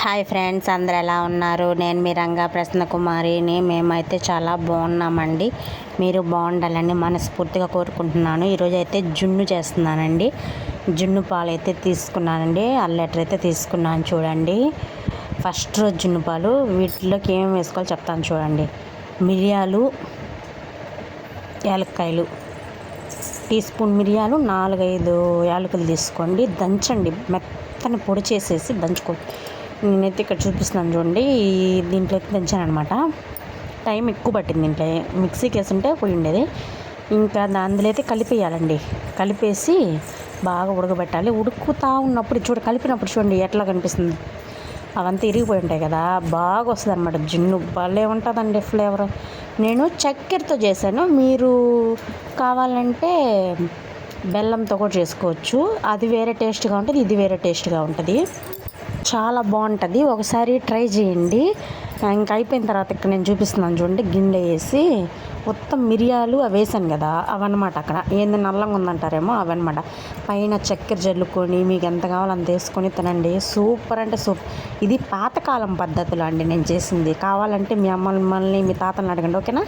Hi friends, అందరు ఎలా ఉన్నారు? నేను మీ రంగా ప్రసన్న కుమారిని. మేమైతే చాలా బాగున్నామండి. మీరు బాగుండాలని మనస్ఫూర్తిగా కోరుకుంటున్నాను. ఈరోజు అయితే జున్ను చేస్తున్నానండి. జున్ను పాలు అయితే తీసుకున్నానండి. లీటర్ అయితే తీసుకున్నాను. చూడండి, ఫస్ట్ రోజు జున్ను పాలు. వీటిలోకి ఏమేమి వేసుకోవాలో చెప్తాను చూడండి. మిరియాలు, యాలక్కాయలు, టీ స్పూన్ మిరియాలు, 4-5 యాలకులు తీసుకోండి. దంచండి, మెత్తని పొడి చేసేసి దంచుకోండి. నేనైతే ఇక్కడ చూపిస్తున్నాను చూడండి. దీంట్లో అయితే దంచాను అనమాట. టైం ఎక్కువ పట్టింది. దీంట్లో మిక్సీకి వేసుంటే పోయి ఉండేది. ఇంకా అందులో అయితే కలిపేయాలండి. కలిపేసి బాగా ఉడకబెట్టాలి. ఉడుకుతూ ఉన్నప్పుడు కలిపినప్పుడు చూడండి ఎట్లా కనిపిస్తుంది. అవంతా ఇరిగిపోయి ఉంటాయి కదా, బాగా వస్తుంది అనమాట. జున్ను భలే ఉంటుందండి ఫ్లేవర్. నేను చక్కెరతో చేశాను. మీరు కావాలంటే బెల్లంతో కూడా చేసుకోవచ్చు. అది వేరే టేస్ట్గా ఉంటుంది, ఇది వేరే టేస్ట్గా ఉంటుంది. చాలా బాగుంటుంది. ఒకసారి ట్రై చేయండి. ఇంకా అయిపోయిన తర్వాత ఇక్కడ నేను చూపిస్తున్నాను చూడండి. గిన్నె వేసి మొత్తం మిరియాలు అవి వేసాను కదా, అవన్నమాట. అక్కడ ఏంది నల్లంగా ఉందంటారేమో, అవన్నమాట. పైన చక్కెర జల్లుకొని మీకు ఎంత కావాలో అంత వేసుకొని తినండి. సూపర్ అంటే సూపర్. ఇది పాతకాలం పద్ధతిలో అండి నేను చేసింది. కావాలంటే మీ అమ్మల్ని మీ తాతని అడగండి, ఓకేనా?